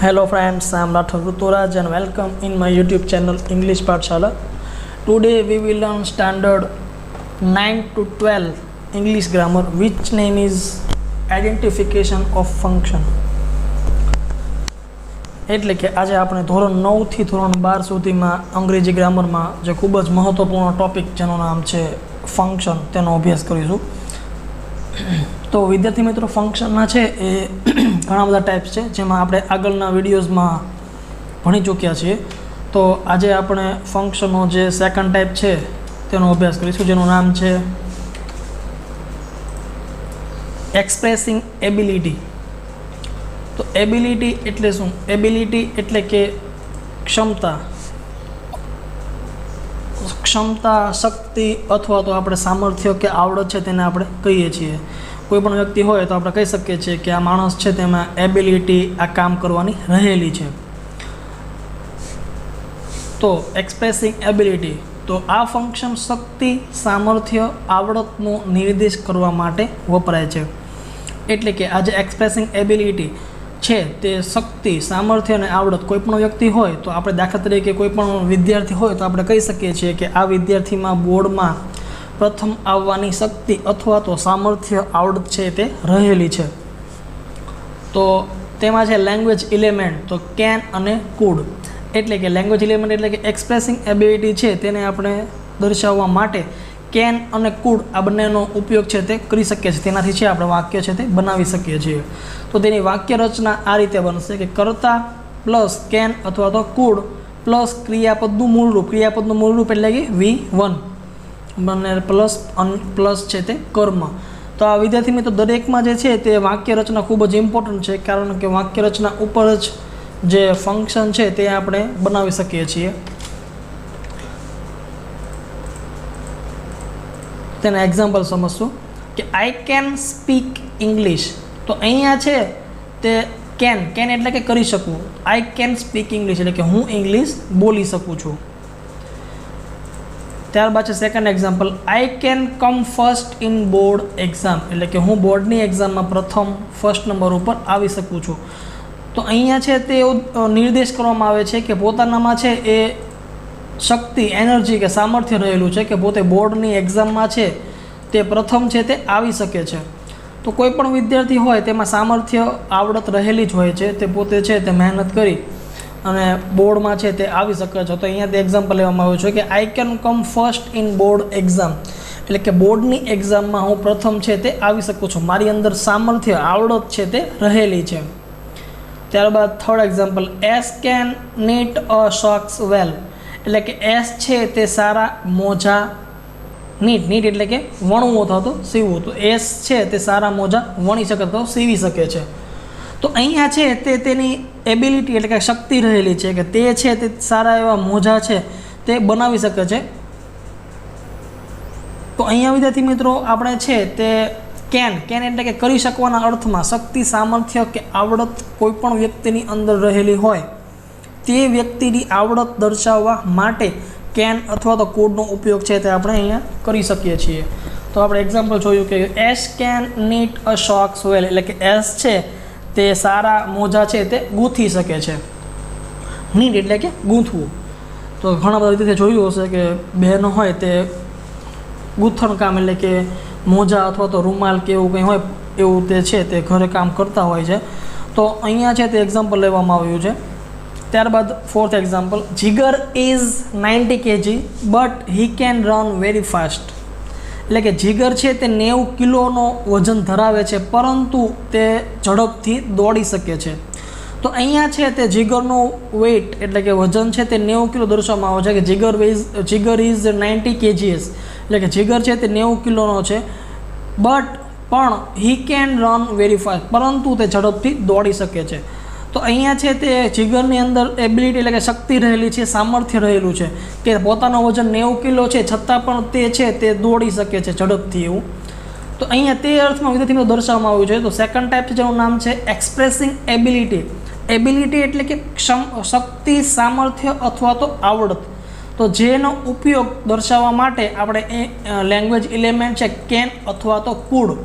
Hello friends, I am Rathod Ruturaj and welcome in my YouTube channel English Pathshala. Today we will learn standard 9 to 12 English grammar, which name is identification of function. એટલે કે આજે આપણે ધોરણ 9 થી ધોરણ 12 સુધીમાં અંગ્રેજી ગ્રામરમાં જે ખૂબ જ મહત્વપૂર્ણ ટોપિક જેનું નામ છે ફંક્શન તેનો અભ્યાસ કરીશું. તો વિદ્યાર્થી મિત્રો, ફંક્શનના છે એ ઘણા બધા ટાઈપ્સ છે, જેમાં આપણે આગળના વિડીયોઝમાં ભણી ચૂક્યા છીએ. તો આજે આપણે ફંક્શનનો જે સેકન્ડ ટાઈપ છે તેનો અભ્યાસ કરીશું, જેનું નામ છે એક્સપ્રેસિંગ એબિલિટી. તો એબિલિટી એટલે શું? એબિલિટી એટલે કે ક્ષમતા, શક્તિ અથવા તો આપણે સામર્થ્ય કે આવડત છે તેને આપણે કહીએ છીએ. કોઈ પણ વ્યક્તિ હોય તો આપણે કહી શકીએ છીએ કે આ માણસ છે તેમાં એબિલિટી, આ કામ કરવાની રહેલી છે. તો એક્સપ્રેસિંગ એબિલિટી, તો આ ફંક્શન શક્તિ, સામર્થ્ય, આવડતનો નિર્દેશ કરવા માટે વપરાય છે. એટલે કે આ જે એક્સપ્રેસિંગ એબિલિટી છે તે શક્તિ, સામર્થ્ય અને આવડત કોઈ પણ વ્યક્તિ હોય તો આપણે દાખલા તરીકે કોઈ પણ વિદ્યાર્થી હોય તો આપણે કહી શકીએ છીએ કે આ વિદ્યાર્થીમાં બોર્ડમાં પ્રથમ આવવાની શક્તિ અથવા તો સામર્થ્ય, આવડત છે તે રહેલી છે. તો તેમાં છે લેંગ્વેજ એલિમેન્ટ, તો કેન અને કુડ. એટલે કે લેંગ્વેજ એલિમેન્ટ એટલે કે એક્સપ્રેસિંગ એબિલિટી છે તેને આપણે દર્શાવવા માટે કેન અને કુડ આ બંનેનો ઉપયોગ છે તે કરી શકીએ છીએ. તેનાથી છે આપણે વાક્ય છે તે બનાવી શકીએ છીએ. તો તેની વાક્ય રચના આ રીતે બનશે કે કર્તા પ્લસ કેન અથવા તો કુડ પ્લસ ક્રિયાપદનું મૂળ રૂપ એટલે કે V1 બંને પ્લસ છે તે કર્મ. તો આ વિદ્યાર્થી મિત્રો દરેકમાં જે છે તે વાક્ય રચના ખૂબ જ ઇમ્પોર્ટન્ટ છે, કારણ કે વાક્ય રચના ઉપર જ જે ફંક્શન છે તે આપણે બનાવી શકીએ છીએ. તેના એક્ઝામ્પલ સમજશું કે આઈ કેન સ્પીક ઇંગ્લિશ. તો અહીંયા છે તે કેન એટલે કે કરી શકું. આઈ કેન સ્પીક ઇંગ્લિશ એટલે કે હું ઇંગ્લિશ બોલી શકું છું. ત્યારબાદ છે second example, I can come first in board exam. એટલે કે હું બોર્ડની એક્ઝામમાં ફર્સ્ટ નંબર ઉપર આવી શકું છું. તો અહીંયા છે તે નિર્દેશ કરવામાં આવે છે કે પોતાનામાં છે એ શક્તિ, એનર્જી કે સામર્થ્ય રહેલું છે કે પોતે બોર્ડની એક્ઝામમાં છે તે પ્રથમ છે તે આવી શકે છે. તો કોઈ પણ વિદ્યાર્થી હોય તેમાં સામર્થ્ય, આવડત રહેલી જ હોય છે, તે પોતે છે તે મહેનત કરી અને બોર્ડમાં છે તે આવી શકે છે. તો અહીંયા તે એક્ઝામ્પલ લેવામાં આવ્યું છે કે I can come first in board exam. એટલે કે બોર્ડની એક્ઝામમાં હું પ્રથમ છે તે આવી શકું છું, મારી અંદર સામર્થ્ય, આવડત છે તે રહેલી છે. ત્યારબાદ third example, S can knit a socks well. એટલે કે એસ છે તે સારા મોજા, નીટ એટલે કે વણવું અથવા તો સીવવું. તો એસ છે તે સારા મોજા વણી શકે તો સીવી શકે છે. તો અહીંયા છે તે તેની એબિલિટી એટલે કે શક્તિ રહેલી છે કે તે છે તે સારા એવા મોજા છે તે બનાવી શકે છે. તો અહીંયા વિદ્યાર્થી મિત્રો આપણે છે તે કેન એટલે કે કરી શકવાના અર્થમાં શક્તિ, સામર્થ્ય કે આવડત કોઈ પણ વ્યક્તિની અંદર રહેલી હોય તે વ્યક્તિની આવડત દર્શાવવા માટે કેન અથવા તો કોડનો ઉપયોગ છે તે આપણે અહીંયા કરી શકીએ છીએ. તો આપણે એક્ઝામ્પલ જોયું કે S can knit a socks well. એટલે કે એસ છે તે સારા મોજા છે તે ગૂંથી શકે છે. નીટ એટલે કે ગૂંથવું. તો ઘણા બધા રીતે જોયું હશે કે બહેનો હોય તે ગૂંથણ કામ એટલે કે મોજા અથવા તો રૂમાલ કે એવું કંઈ હોય એવું તે છે તે ઘરે કામ કરતા હોય છે. તો અહીંયા છે તે એક્ઝામ્પલ લેવામાં આવ્યું છે. ત્યારબાદ fourth example, Jigar is 90 kg but he can run very fast. એટલે કે જીગર છે તે 90 કિલોનો વજન ધરાવે છે પરંતુ તે ઝડપથી દોડી શકે છે. તો અહીંયા છે તે જીગરનું વેઇટ એટલે કે વજન છે તે 90 કિલો દર્શાવવામાં આવે છે કે જીગર ઇઝ 90 kgs. એટલે કે જીગર છે તે 90 કિલોનો છે પણ he can run very fast, પરંતુ તે ઝડપથી દોડી શકે છે. તો અહીંયા છે તે જીગરની અંદર એબિલિટી એટલે કે શક્તિ રહેલી છે, સામર્થ્ય રહેલું છે કે પોતાનો વજન 90 કિલો છે છતાં પણ તે છે તે દોડી શકે છે ઝડપથી એવું. તો અહીંયા તે અર્થમાં વિદ્યાર્થીઓ દર્શાવવામાં આવ્યું છે. તો સેકન્ડ ટાઈપ છે જેનું નામ છે એક્સપ્રેસિંગ એબિલિટી. એબિલિટી એટલે કે શક્તિ, સામર્થ્ય અથવા તો આવડત. તો જેનો ઉપયોગ દર્શાવવા માટે આપણે એ લેંગ્વેજ એલિમેન્ટ છે કેન અથવા તો કુડ.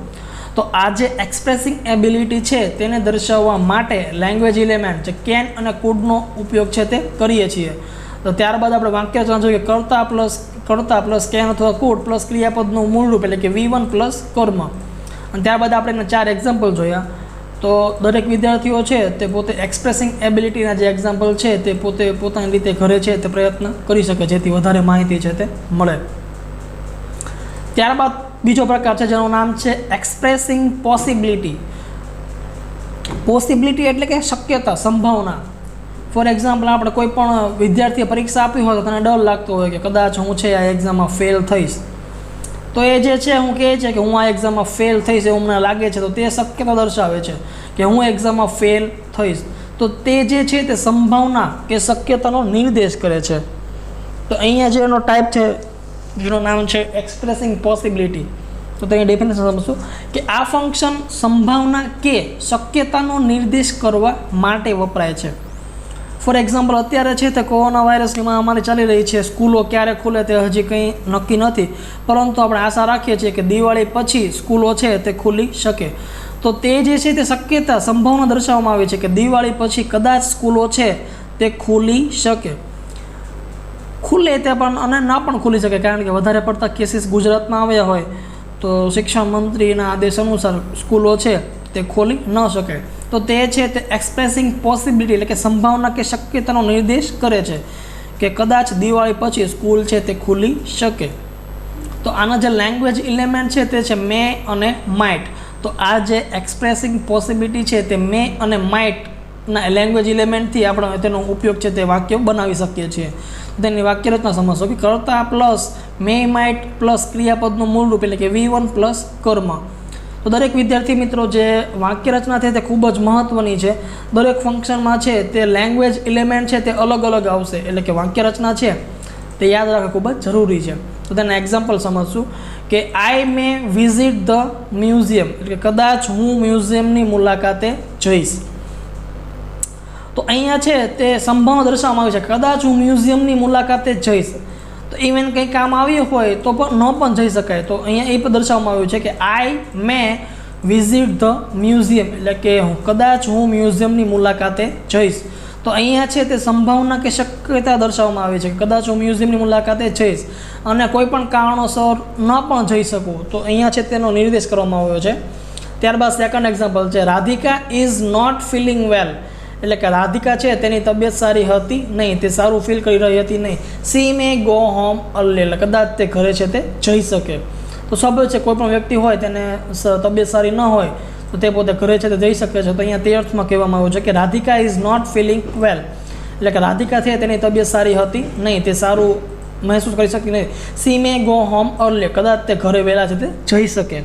તો આ જે એક્સપ્રેસિંગ એબિલિટી છે તેને દર્શાવવા માટે લેંગ્વેજ એલિમેન્ટ જે કેન અને કુડનો ઉપયોગ છે તે કરીએ છીએ. તો ત્યારબાદ આપણે વાક્યરચના જોઈએ કર્તા પ્લસ કેન અથવા કુડ પ્લસ ક્રિયાપદનું મૂળ રૂપ એટલે કે V1 પ્લસ કર્મ. અને ત્યારબાદ આપણે એના 4 એક્ઝામ્પલ જોયા. તો દરેક વિદ્યાર્થીઓ છે તે પોતે એક્સપ્રેસિંગ એબિલિટીના જે એક્ઝામ્પલ છે તે પોતે પોતાની રીતે ઘરે છે તે પ્રયત્ન કરી શકે જેથી વધારે માહિતી છે તે મળે. ત્યારબાદ બીજો પ્રકાર છે જેનું નામ છે એક્સપ્રેસિંગ પોસિબિલિટી. પોસિબિલિટી એટલે કે શક્યતા, સંભાવના. ફોર એક્ઝામ્પલ આપણે કોઈ પણ વિદ્યાર્થીએ પરીક્ષા આપી હોય તો તેને ડર લાગતો હોય કે કદાચ હું છે આ એક્ઝામમાં ફેલ થઈશ. તો એ જે છે હું કહે છે કે હું આ એક્ઝામમાં ફેલ થઈશ એવું મને લાગે છે, તો તે શક્યતા દર્શાવે છે કે હું એક્ઝામમાં ફેલ થઈશ. તો તે જે છે તે સંભાવના કે શક્યતાનો નિર્દેશ કરે છે. તો અહીંયા જે એનો ટાઈપ છે જેનું નામ છે એક્સપ્રેસિંગ પોસિબિલિટી. તો તેની ડેફિનેશન સમજશું કે આ ફંક્શન સંભાવના કે શક્યતાનો નિર્દેશ કરવા માટે વપરાય છે. ફોર એક્ઝામ્પલ અત્યારે છે તે કોરોના વાયરસની મહામારી ચાલી રહી છે. સ્કૂલો ક્યારે ખુલે તે હજી કંઈ નક્કી નથી, પરંતુ આપણે આશા રાખીએ છીએ કે દિવાળી પછી સ્કૂલો છે તે ખુલી શકે. તો તે જે છે તે શક્યતા, સંભાવના દર્શાવવામાં આવી છે કે દિવાળી પછી કદાચ સ્કૂલો છે તે ખુલી શકે. ખુલે તે પણ અને ના પણ ખુલી શકે, કારણ કે વધારે પડતા કેસીસ ગુજરાતમાં આવ્યા હોય તો શિક્ષણ મંત્રીના આદેશ અનુસાર સ્કૂલો છે તે ખોલી ન શકે. તો તે છે તે એક્સપ્રેસિંગ પોસિબિલિટી એટલે કે સંભાવના કે શક્યતાનો નિર્દેશ કરે છે કે કદાચ દિવાળી પછી સ્કૂલ છે તે ખુલી શકે. તો આના જે લેંગ્વેજ એલિમેન્ટ છે તે છે મે અને માઇટ. તો આ જે એક્સપ્રેસિંગ પોસિબિલિટી છે તે મે અને માઇટના લેંગ્વેજ એલિમેન્ટથી આપણે તેનો ઉપયોગ છે તે વાક્ય બનાવી શકીએ છીએ. તેની વાક્યરચના સમજશો કે કર્તા પ્લસ મે માઇટ પ્લસ ક્રિયાપદનું મૂળ રૂપ એટલે કે V1 પ્લસ કર્મ. તો દરેક વિદ્યાર્થી મિત્રો જે વાક્યરચના છે તે ખૂબ જ મહત્ત્વની છે. દરેક ફંક્શનમાં છે તે લેંગ્વેજ એલિમેન્ટ છે તે અલગ અલગ આવશે, એટલે કે વાક્યરચના છે તે યાદ રાખવી ખૂબ જ જરૂરી છે. તો તેના એક્ઝામ્પલ સમજશું કે આઈ મે વિઝિટ ધ મ્યુઝિયમ એટલે કે કદાચ હું મ્યુઝિયમની મુલાકાતે જઈશ. તો અહીંયા છે તે સંભાવના દર્શાવવામાં આવી છે કદાચ હું મ્યુઝિયમની મુલાકાતે જઈશ. તો ઇવન કંઈ કામ આવ્યું હોય તો પણ ન પણ જઈ શકાય. તો અહીંયા એ પણ દર્શાવવામાં આવ્યું છે કે આઈ મે વિઝિટ ધ મ્યુઝિયમ એટલે કે કદાચ હું મ્યુઝિયમની મુલાકાતે જઈશ. તો અહીંયા છે તે સંભાવના કે શક્યતા દર્શાવવામાં આવી છે કે કદાચ હું મ્યુઝિયમની મુલાકાતે જઈશ અને કોઈ પણ કારણોસર ન પણ જઈ શકું, તો અહીંયા છે તેનો નિર્દેશ કરવામાં આવ્યો છે. ત્યારબાદ સેકન્ડ એક્ઝામ્પલ છે Radhika is not feeling well એટલે કે રાધિકા છે તેની તબિયત સારી હતી નહીં, તે સારું ફીલ કરી રહી હતી નહીં. She may go home early એટલે કદાચ તે ઘરે છે તે જઈ શકે. તો સ્વાભાવિક છે કોઈ પણ વ્યક્તિ હોય તેને તબિયત સારી ન હોય તો તે પોતે ઘરે છે તે જઈ શકે છે. તો અહીંયા તે અર્થમાં કહેવામાં આવ્યું છે કે Radhika is not feeling well એટલે કે રાધિકા છે તેની તબિયત સારી હતી નહીં, તે સારું મહેસૂસ કરી શકતી નહીં. She may go home early કદાચ તે ઘરે વહેલા છે તે જઈ શકે.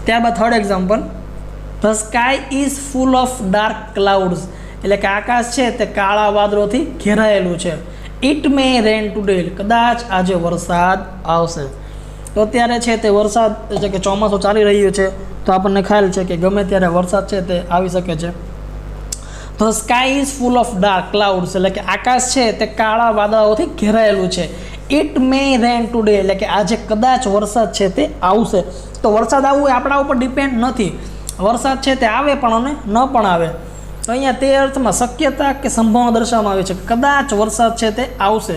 ત્યારબાદ third example the sky is full of dark clouds એટલે કે આકાશ છે તે કાળા વાદળોથી ઘેરાયેલું છે. ઇટ મે રેન ટુડે કદાચ આજે વરસાદ આવશે. તો અત્યારે છે તે વરસાદ એટલે કે ચોમાસું ચાલી રહ્યું છે, તો આપણને ખ્યાલ છે કે ગમે ત્યારે વરસાદ છે તે આવી શકે છે. The sky is full of dark clouds એટલે કે આકાશ છે તે કાળા વાદળોથી ઘેરાયેલું છે. ઇટ મે રેન ટુડે એટલે કે આજે કદાચ વરસાદ છે તે આવશે. તો વરસાદ આવવું એ આપણા ઉપર ડિપેન્ડ નથી, વરસાદ છે તે આવે પણ અને ન પણ આવે. તો અહીંયા તે અર્થમાં શક્યતા કે સંભાવના દર્શાવવામાં આવે છે કે કદાચ વરસાદ છે તે આવશે.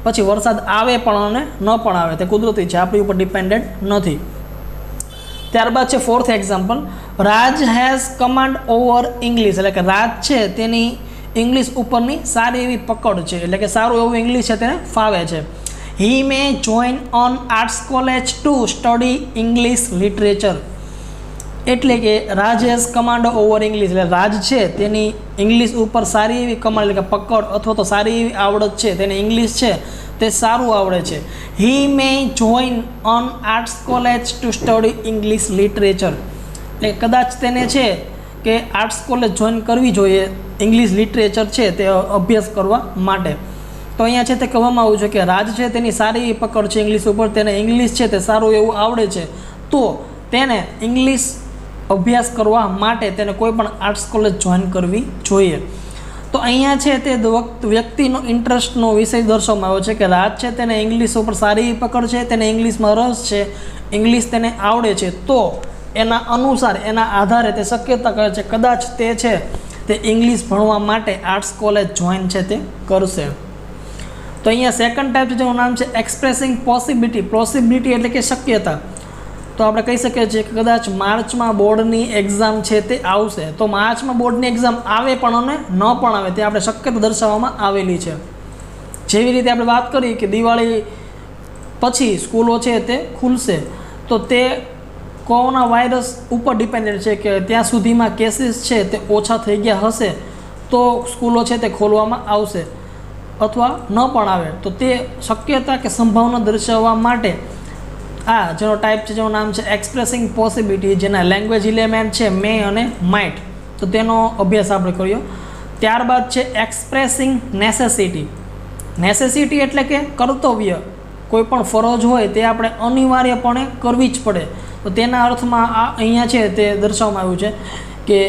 પછી વરસાદ આવે પણ અને ન પણ આવે, તે કુદરતી છે, આપણી ઉપર ડિપેન્ડન્ટ નથી. ત્યારબાદ છે fourth example Raj has command over English એટલે કે રાજ છે તેની ઇંગ્લિશ ઉપરની સારી એવી પકડ છે એટલે કે સારું એવું ઇંગ્લિશ છે તેને ફાવે છે. He may join on arts college to study English literature એટલે કે Raj has command over English એટલે રાજ છે તેની ઇંગ્લિશ ઉપર સારી એવી કમાન્ડ એટલે કે પકડ અથવા તો સારી એવી આવડત છે, તેને ઇંગ્લિશ છે તે સારું આવડે છે. He may join on arts college to study English literature એટલે કદાચ તેને છે કે આર્ટ્સ કોલેજ જોઈન કરવી જોઈએ ઇંગ્લિશ લિટરેચર છે તે અભ્યાસ કરવા માટે. તો અહીંયા છે તે કહેવામાં આવ્યું છે કે રાજ છે તેની સારી એવી પકડ છે ઇંગ્લિશ ઉપર, તેને ઇંગ્લિશ છે તે સારું એવું આવડે છે, તો તેને ઇંગ્લિશ અભ્યાસ કરવા માટે તેને કોઈ પણ આર્ટ્સ કોલેજ જોઈન કરવી જોઈએ. તો અહીંયા છે તે વ્યક્તિનો ઇન્ટરેસ્ટનો વિષય દર્શાવવામાં આવ્યો છે કે રાજ છે તેને ઇંગ્લિશ ઉપર સારી પકડ છે, તેને ઇંગ્લિશમાં રસ છે, ઇંગ્લિશ તેને આવડે છે તો એના અનુસાર એના આધારે તે શક્યતા કરે છે કદાચ તે છે તે ઇંગ્લિશ ભણવા માટે આર્ટ્સ કોલેજ જોઈન છે તે કરશે. તો અહીંયા સેકન્ડ ટાઈપ છે જેનું નામ છે એક્સપ્રેસિંગ પોસિબિલિટી એટલે કે શક્યતા. તો આપણે કહી શકીએ છીએ કે કદાચ માર્ચમાં બોર્ડની એક્ઝામ છે તે આવશે. તો માર્ચમાં બોર્ડની એક્ઝામ આવે પણ અને ન પણ આવે તે આપણે શક્યતા દર્શાવવામાં આવેલી છે. જેવી રીતે આપણે વાત કરી કે દિવાળી પછી સ્કૂલો છે તે ખુલશે તો તે કોરોના વાયરસ ઉપર ડિપેન્ડેન્ટ છે કે ત્યાં સુધીમાં કેસીસ છે તે ઓછા થઈ ગયા હશે તો સ્કૂલો છે તે ખોલવામાં આવશે અથવા ન પણ આવે. તો તે શક્યતા કે સંભાવના દર્શાવવા માટે આ જેનો ટાઈપ છે જેનું નામ છે એક્સપ્રેસિંગ પોસિબિલિટી, જેના લેંગ્વેજ એલિમેન્ટ છે મે અને માઇટ, તો તેનો અભ્યાસ આપણે કર્યો. ત્યારબાદ છે એક્સપ્રેસિંગ નેસેસિટી એટલે કે કર્તવ્ય. કોઈ પણ ફરજ હોય તે આપણે અનિવાર્યપણે કરવી જ પડે. તો તેના અર્થમાં આ અહીંયા છે તે દર્શાવવામાં આવ્યું છે કે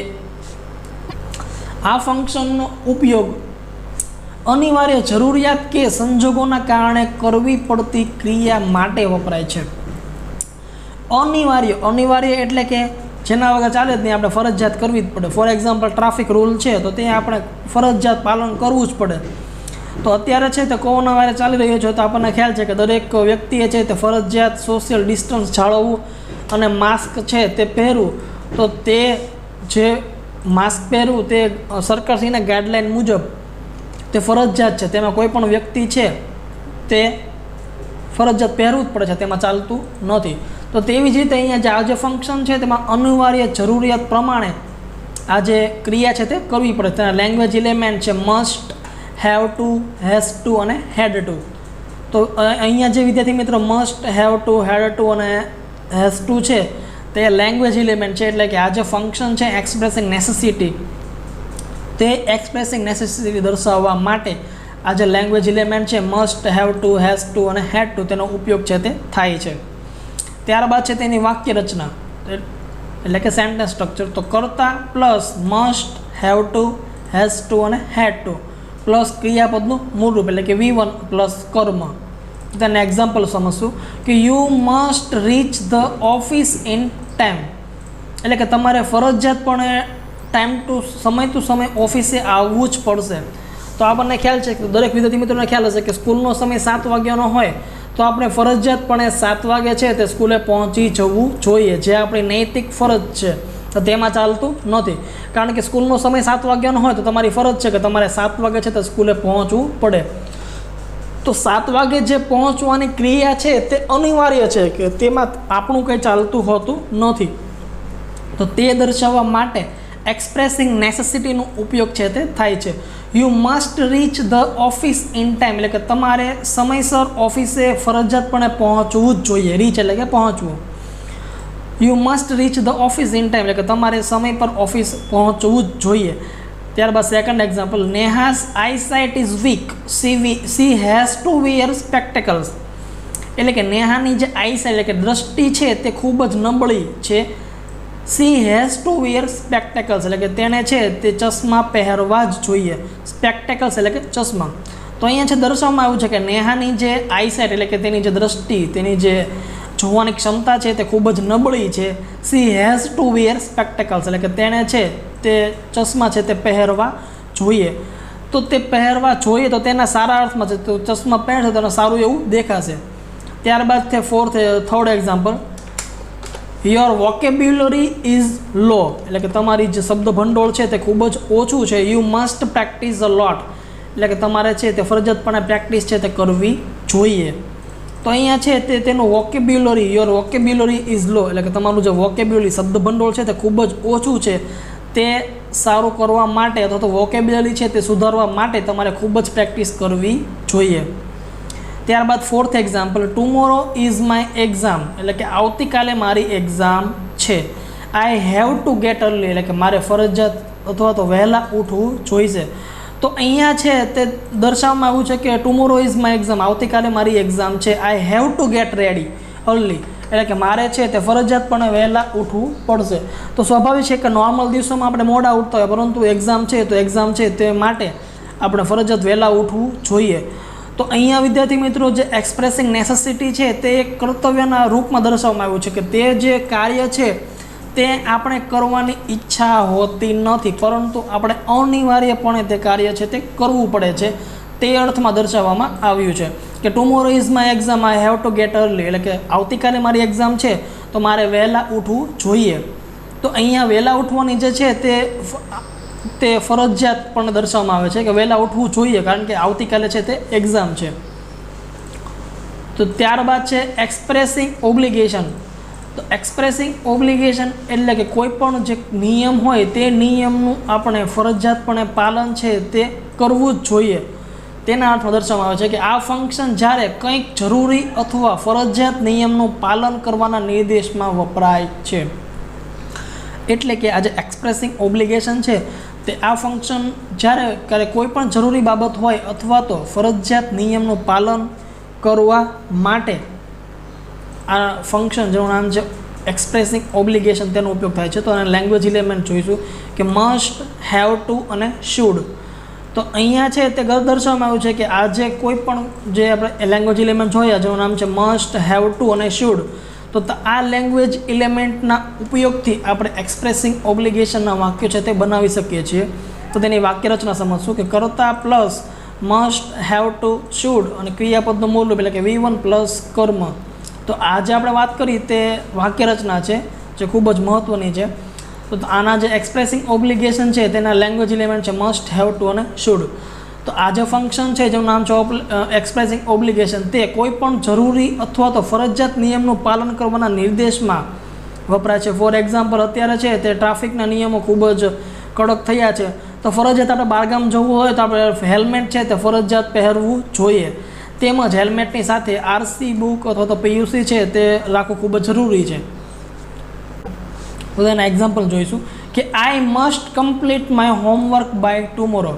આ ફંક્શનનો ઉપયોગ અનિવાર્ય જરૂરિયાત કે સંજોગોના કારણે કરવી પડતી ક્રિયા માટે વપરાય છે. અનિવાર્ય એટલે કે જેના વગર ચાલે જ નહીં, આપણે ફરજિયાત કરવી જ પડે. ફોર એક્ઝામ્પલ ટ્રાફિક રૂલ છે તો તે આપણે ફરજિયાત પાલન કરવું જ પડે. તો અત્યારે છે તે કોરોના વાયરસ ચાલી રહ્યો છે તો આપણને ખ્યાલ છે કે દરેક વ્યક્તિએ છે તે ફરજિયાત સોશિયલ ડિસ્ટન્સ જાળવવું અને માસ્ક છે તે પહેરવું. તો તે જે માસ્ક પહેરવું તે સરકારશ્રીના ગાઈડલાઇન મુજબ તે ફરજિયાત છે. તેમાં કોઈ પણ વ્યક્તિ છે તે ફરજિયાત પહેરવું જ પડે છે, તેમાં ચાલતું નથી. તો તેવી જ રીતે અહીંયા જે આ જે ફંક્શન છે તેમાં અનિવાર્ય જરૂરિયાત પ્રમાણે આ જે ક્રિયા છે તે કરવી પડે. તેના લેંગ્વેજ એલિમેન્ટ છે must, have to, has to અને હેડ ટુ. તો અહીંયા જે વિદ્યાર્થી મિત્રો must, have to, had to અને હેઝ ટુ છે તે લેંગ્વેજ એલિમેન્ટ છે. એટલે કે આ જે ફંક્શન છે એક્સપ્રેસિંગ નેસેસિટી, તે એક્સપ્રેસિંગ નેસેસિટી દર્શાવવા માટે આ જે લેંગ્વેજ એલિમેન્ટ છે must, have to, has to અને હેડ ટુ તેનો ઉપયોગ છે તે થાય છે. ત્યારબાદ છે તેની વાક્ય રચના એટલે કે સેન્ટેન્સ સ્ટ્રક્ચર. તો કર્તા plus must, have to, has to અને હેડ ટુ પ્લસ ક્રિયાપદનું મૂળરૂપ એટલે કે V1 પ્લસ કર્મ. તેને એક્ઝામ્પલ સમજશું કે you must reach the office in time એટલે કે તમારે ફરજિયાતપણે સમય ટુ સમય ઓફિસે આવવું જ પડશે. તો આપણને ખ્યાલ છે કે દરેક વિદ્યાર્થી મિત્રોને ખ્યાલ હશે કે સ્કૂલનો સમય 7 વાગ્યાનો હોય તો આપણે ફરજિયાતપણે 7 વાગે છે તે સ્કૂલે પહોંચી જવું જોઈએ, જે આપણી નૈતિક ફરજ છે. તો તેમાં ચાલતું નથી, કારણ કે સ્કૂલનો સમય 7 વાગ્યાનો હોય તો તમારી ફરજ છે કે તમારે 7 વાગે છે તે સ્કૂલે પહોંચવું પડે. તો 7 વાગે જે પહોંચવાની ક્રિયા છે તે અનિવાર્ય છે કે તેમાં આપણું કંઈ ચાલતું હોતું નથી. તો તે દર્શાવવા માટે એક્સપ્રેસિંગ નેસેસિટીનો ઉપયોગ છે તે થાય છે. You must reach the office in time એટલે કે તમારે સમયસર ઓફિસે ફરજિયાતપણે પહોંચવું જ જોઈએ. રીચ એટલે કે પહોંચવું. You must reach the office in time એટલે કે તમારે સમય પર ઓફિસ પહોંચવું જ જોઈએ. ત્યારબાદ second example, Neha's eyesight is weak, she has to wear spectacles એટલે કે નેહાની જે આઈસાઇટ એટલે કે દ્રષ્ટિ છે તે ખૂબ જ નબળી છે. C has to wear spectacles એટલે કે તેણે છે તે ચશ્મા પહેરવા જ જોઈએ. સ્પેક્ટેકલ્સ એટલે કે ચશ્મા. તો અહીંયા છે દર્શાવવામાં આવ્યું છે કે નેહાની જે આઈસાઇટ એટલે કે તેની જે દ્રષ્ટિ, તેની જે જોવાની ક્ષમતા છે તે ખૂબ જ નબળી છે. C has to wear spectacles એટલે કે તેણે છે તે ચશ્મા છે તે પહેરવા જોઈએ. તો તે પહેરવા જોઈએ તો તેના સારા અર્થમાં છે, તો ચશ્મા પહેરશે તો સારું એવું દેખાશે. ત્યારબાદ છે third example, your vocabulary is લો એટલે કે તમારી જે શબ્દ ભંડોળ છે તે ખૂબ જ ઓછું છે. યુ મસ્ટ પ્રેક્ટિસ અ લોટ એટલે કે તમારે છે તે ફરજિયાતપણે પ્રેક્ટિસ છે તે કરવી જોઈએ. તો અહીંયા છે તે તેનું વોકેબ્યુલરી, યોર વોકેબ્યુલરી ઇઝ લો એટલે કે તમારું જે વોકેબ્યુલરી શબ્દ ભંડોળ છે તે ખૂબ જ ઓછું છે. તે સારું કરવા માટે અથવા તો વોકેબ્યુલરી છે તે સુધારવા માટે તમારે ખૂબ જ પ્રેક્ટિસ કરવી જોઈએ. ત્યારબાદ fourth example, tomorrow is my exam એટલે કે આવતીકાલે મારી એક્ઝામ છે. I have to gate early એટલે કે મારે ફરજિયાત અથવા તો વહેલા ઉઠવું જોઈશે. તો અહીંયા છે તે દર્શાવવામાં આવ્યું છે કે ટુમોરો ઇઝ માય એક્ઝામ આવતીકાલે મારી એક્ઝામ છે. I have to gate ready early એટલે કે મારે છે તે ફરજિયાતપણે વહેલા ઉઠવું પડશે. તો સ્વાભાવિક છે કે નોર્મલ દિવસોમાં આપણે મોડા ઉઠતા હોય, પરંતુ એક્ઝામ છે તો એક્ઝામ છે તે માટે આપણે ફરજિયાત વહેલા ઉઠવું જોઈએ. તો અહીંયા વિદ્યાર્થી મિત્રો જે એક્સપ્રેસિંગ નેસેસિટી છે તે એક કર્તવ્યના રૂપમાં દર્શાવવામાં આવ્યું છે કે તે જે કાર્ય છે તે આપણે કરવાની ઈચ્છા હોતી નથી, પરંતુ આપણે અનિવાર્યપણે તે કાર્ય છે તે કરવું પડે છે, તે અર્થમાં દર્શાવવામાં આવ્યું છે કે tomorrow is my exam, I have to gate early, એટલે કે આવતીકાલે મારી એક્ઝામ છે તો મારે વહેલા ઉઠવું જોઈએ. તો અહીંયા વહેલા ઉઠવાની જે છે તે ફરજિયાત પણ દર્શાવવામાં આવે છે કે વહેલા ઉઠવું જોઈએ, કારણ કે આવતીકાલે છે તે એક્ઝામ છે. તો ત્યારબાદ છે એક્સપ્રેસિંગ ઓબ્લિગેશન. તો એક્સપ્રેસિંગ ઓબ્લિગેશન એટલે કે કોઈ પણ જે નિયમ હોય તે નિયમનું આપણે ફરજિયાતપણે પાલન છે તે કરવું જ જોઈએ, તેના અર્થમાં દર્શાવવામાં આવે છે કે આ ફંક્શન જ્યારે કંઈક જરૂરી અથવા ફરજિયાત નિયમનું પાલન કરવાના નિર્દેશમાં વપરાય છે. એટલે કે આ જે એક્સપ્રેસિંગ ઓબ્લિગેશન છે તે આ ફંક્શન જ્યારે કોઈ પણ જરૂરી બાબત હોય અથવા તો ફરજિયાત નિયમનું પાલન કરવા માટે આ ફંક્શન જેનું નામ છે એક્સપ્રેસિંગ ઓબ્લિગેશન તેનો ઉપયોગ થાય છે. તો આને લેંગ્વેજ એલિમેન્ટ જોઈશું કે મસ્ટ, હેવ ટુ અને શુડ. તો અહીંયા છે તે દર્શાવવામાં આવ્યું છે કે આ જે કોઈ પણ જે આપણે લેંગ્વેજ એલિમેન્ટ જોયા જેનું નામ છે મસ્ટ, હેવ ટુ અને શુડ, તો આ લેંગ્વેજ એલિમેન્ટના ઉપયોગથી આપણે એક્સપ્રેસિંગ ઓબ્લિગેશનના વાક્યો છે તે બનાવી શકીએ છીએ. તો તેની વાક્ય રચના સમજશું કે કર્તા plus must, have two, should અને ક્રિયાપદનું મૂળ રૂપ એટલે કે V1 પ્લસ કર્મ. તો આ જે આપણે વાત કરી તે વાક્ય રચના છે જે ખૂબ જ મહત્ત્વની છે. તો આના જે એક્સપ્રેસિંગ ઓબ્લિગેશન છે તેના લેંગ્વેજ એલિમેન્ટ છે મસ્ટ, હેવ ટુ અને શુડ. તો આ જે ફંક્શન છે જેનું નામ છે એક્સપ્રેસિંગ ઓબ્લિગેશન તે કોઈ પણ જરૂરી અથવા તો ફરજિયાત નિયમનું પાલન કરવાના નિર્દેશમાં વપરાય છે. ફોર એક્ઝામ્પલ અત્યારે છે તે ટ્રાફિકના નિયમો ખૂબ જ કડક થયા છે, તો ફરજિયાત આપણે બહારગામ જવું હોય તો આપણે હેલ્મેટ છે તે ફરજિયાત પહેરવું જોઈએ. તેમજ હેલ્મેટની સાથે RC બુક અથવા તો PUC છે તે રાખવું ખૂબ જ જરૂરી છે. તો તેના એક્ઝામ્પલ જોઈશું કે I must complete my homework by tomorrow.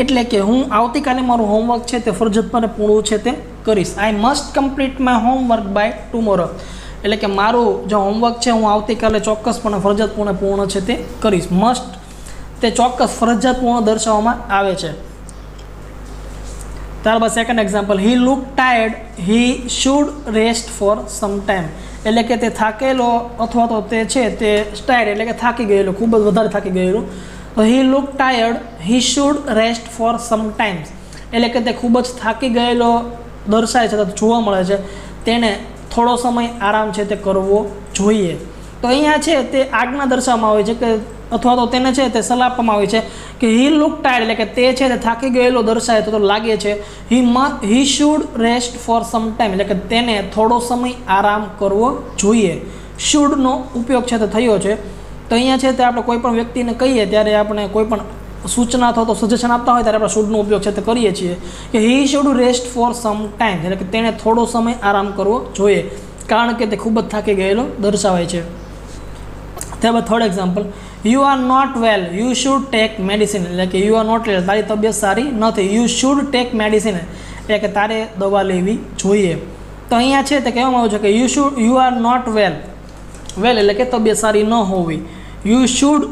એટલે કે હું આવતીકાલે મારું હોમવર્ક છે તે ફરજિયાતપણે પૂરું છે તે કરીશ. I must complete my homework by tomorrow એટલે કે મારું જે હોમવર્ક છે હું આવતીકાલે ચોક્કસપણે ફરજિયાતપણે પૂર્ણ છે તે કરીશ. મસ્ટ તે ચોક્કસ ફરજિયાતપૂર્ણ દર્શાવવામાં આવે છે. ત્યારબાદ second example he look tired, he should rest for some time. એટલે કે તે થાકેલો અથવા તો તે છે તે ટાયર્ડ એટલે કે થાકી ગયેલો, ખૂબ જ વધારે થાકી ગયેલું. તો he look tired, he should rest for some times એટલે કે તે ખૂબ જ થાકી ગયેલો દર્શાય છે, જોવા મળે છે, તેને થોડો સમય આરામ છે તે કરવો જોઈએ. તો અહીંયા છે તે આજ્ઞા દર્શાવવામાં આવે છે કે અથવા તો તેને છે તે સલાહ આપવામાં આવી છે કે હી લુક ટાયર્ડ એટલે કે તે છે તે થાકી ગયેલો દર્શાય તો લાગે છે. હી should rest for some time એટલે કે તેને થોડો સમય આરામ કરવો જોઈએ. શુડનો ઉપયોગ છે તે થયો છે. તો અહીંયા છે તે આપણે કોઈ પણ વ્યક્તિને કહીએ ત્યારે આપણે કોઈ પણ સૂચના અથવા તો સજેશન આપતા હોય ત્યારે આપણે શુડનો ઉપયોગ છે તે કરીએ છીએ કે હી should rest for some time એટલે કે તેણે થોડો સમય આરામ કરવો જોઈએ, કારણ કે તે ખૂબ જ થાકી ગયેલો દર્શાવાય છે. ત્યારબાદ third example you are not well, you should take medicine એટલે કે યુ આર નોટ વેલ તારી તબિયત સારી નથી. યુ શુડ ટેક મેડિસિન એટલે કે તારે દવા લેવી જોઈએ. તો અહીંયા છે તે કહેવામાં આવ્યું છે કે યુ આર નોટ વેલ એટલે કે તબિયત સારી ન હોવી. યુ શુડ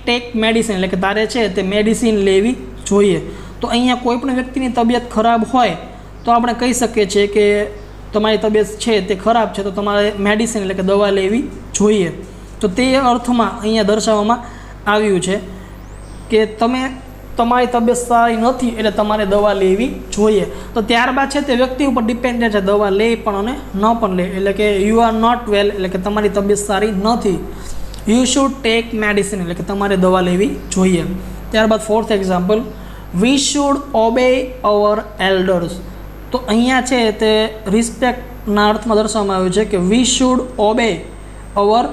ટેક મેડિસિન એટલે કે તારે છે તે મેડિસિન લેવી જોઈએ. તો અહીંયા કોઈ પણ વ્યક્તિની તબિયત ખરાબ હોય તો આપણે કહી શકીએ છીએ કે તમારી તબિયત છે તે ખરાબ છે તો તમારે મેડિસિન એટલે કે દવા લેવી જોઈએ. તો તે અર્થમાં અહીંયા દર્શાવવામાં આવ્યું છે કે તમારી તબિયત સારી નથી એટલે તમારે દવા લેવી જોઈએ. તો ત્યારબાદ છે તે વ્યક્તિ ઉપર ડિપેન્ડન્ટ છે, દવા લે પણ અને ન પણ લે. એટલે કે યુ આર નોટ વેલ એટલે કે તમારી તબિયત સારી નથી. યુ શુડ ટેક મેડિસિન એટલે કે તમારે દવા લેવી જોઈએ. ત્યારબાદ fourth example we should obey our elders. તો અહીંયા છે તે રિસ્પેક્ટના અર્થમાં દર્શાવવામાં આવ્યું છે કે we should obey our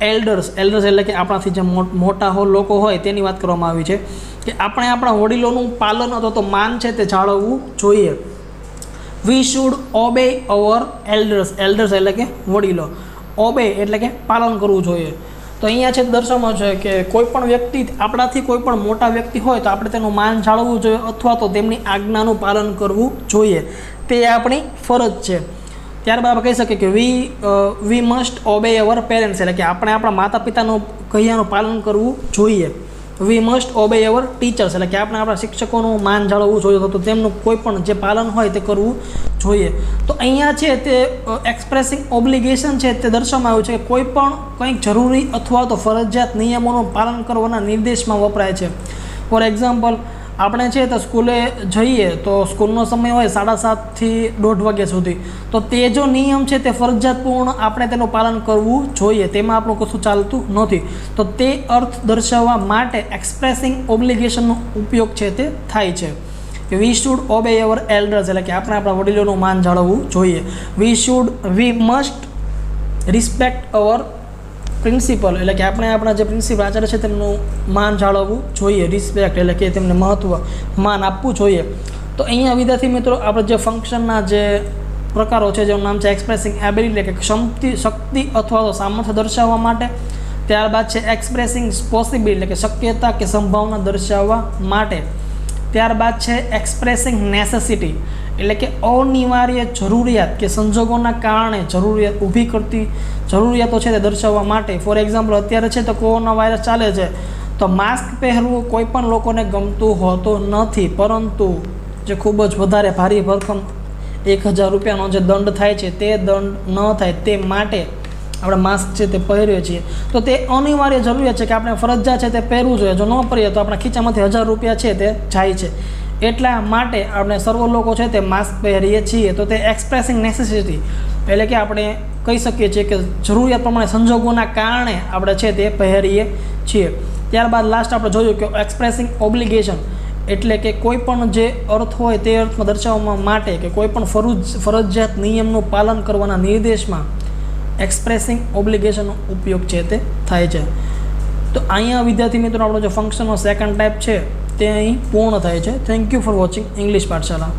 elders એટલે કે આપણાથી જે મોટા લોકો હોય તેની વાત કરવામાં આવી છે કે આપણે આપણા વડીલોનું પાલન અથવા તો માન છે તે જાળવવું જોઈએ. We should obey our elders એટલે કે વડીલો, ઓબે એટલે કે પાલન કરવું જોઈએ. તો અહીંયા છે દર્શાવવામાં છે કે કોઈ પણ વ્યક્તિ આપણાથી કોઈ પણ મોટા વ્યક્તિ હોય તો આપણે તેનું માન જાળવવું જોઈએ અથવા તો તેમની આજ્ઞાનું પાલન કરવું જોઈએ, તે આપણી ફરજ છે. ત્યારબાદ આપણે કહી શકીએ કે we must obey our parents એટલે કે આપણે આપણા માતા પિતાનું કહ્યાનું પાલન કરવું જોઈએ. We must obey hour teachers, એટલે કે આપણે આપણા શિક્ષકોનું માન જાળવવું જોઈએ, તો તેમનું કોઈ પણ જે પાલન હોય તે કરવું જોઈએ. તો અહીંયા છે તે એક્સપ્રેસિંગ ઓબ્લિગેશન છે તે દર્શાવવામાં આવ્યું છે કે કોઈ પણ કંઈક જરૂરી અથવા તો ફરજિયાત નિયમોનું પાલન કરવાના નિર્દેશમાં વપરાય છે. ફોર એક્ઝામ્પલ, આપણે છે તો સ્કૂલે જઈએ તો સ્કૂલનો સમય હોય 7:30 થી 1:30 વાગ્યા સુધી, તો તે જો નિયમ છે તે ફરજિયાતપૂર્ણ આપણે તેનું પાલન કરવું જોઈએ, તેમાં આપણું કશું ચાલતું નથી. તો તે અર્થ દર્શાવવા માટે એક્સપ્રેસિંગ ઓબ્લિગેશનનો ઉપયોગ છે તે થાય છે કે we should obey our elders, એટલે કે આપણે આપણા વડીલોનું માન જાળવવું જોઈએ. We must respect our principal, એટલે કે આપણે આપણા જે પ્રિન્સિપલ આચાર્ય છે તેમનું માન જાળવવું જોઈએ. રિસ્પેક્ટ એટલે કે તેમને મહત્ત્વ, માન આપવું જોઈએ. તો અહીંયા વિદ્યાર્થી મિત્રો આપણે જે ફંક્શનના જે પ્રકારો છે જેનું નામ છે એક્સપ્રેસિંગ એબિલિટી, એટલે કે શક્તિ અથવા તો સામર્થ્ય દર્શાવવા માટે. ત્યારબાદ છે એક્સપ્રેસિંગ પોસિબિલિટી, એટલે કે શક્યતા કે સંભાવના દર્શાવવા માટે. ત્યારબાદ છે એક્સપ્રેસિંગ નેસેસિટી, એટલે કે અનિવાર્ય જરૂરિયાત કે સંજોગોના કારણે જરૂરિયાત ઊભી કરતી જરૂરિયાતો છે તે દર્શાવવા માટે. ફોર એક્ઝામ્પલ, અત્યારે છે તો કોરોના વાયરસ ચાલે છે, તો માસ્ક પહેરવું કોઈ પણ લોકોને ગમતું હોતું નથી, પરંતુ જે ખૂબ જ વધારે ભારી ભરખમ 1000 રૂપિયાનો જે દંડ થાય છે તે દંડ ન થાય તે માટે આપણે માસ્ક છે તે પહેરીએ છીએ. તો તે અનિવાર્ય જરૂરિયાત છે કે આપણે ફરજિયાત છે તે પહેરવું જોઈએ, જો ન પહેરીએ તો આપણા ખીચામાંથી 1000 રૂપિયા છે તે જાય છે. એટલા માટે આપણે સર્વ લોકો છે તે માસ્ક પહેરીએ છીએ. તો તે એક્સપ્રેસિંગ નેસેસિટી, એટલે કે આપણે કહી શકીએ છીએ કે જરૂરિયાત પ્રમાણે સંજોગોના કારણે આપણે છે તે પહેરીએ છીએ. ત્યારબાદ લાસ્ટ આપણે જોયું કે એક્સપ્રેસિંગ ઓબ્લિગેશન, એટલે કે કોઈ પણ જે અર્થ હોય તે અર્થમાં દર્શાવવા માટે કે કોઈ પણ ફરજિયાત નિયમનું પાલન કરવાના નિર્દેશમાં એક્સપ્રેસિંગ ઓબ્લિગેશનનો ઉપયોગ છે તે થાય છે. તો અહીંયા વિદ્યાર્થી મિત્રો આપણો જે ફંક્શનનો સેકન્ડ ટાઈપ છે તે અહીં પૂર્ણ થાય છે. Thank you for watching English પાઠશાલા.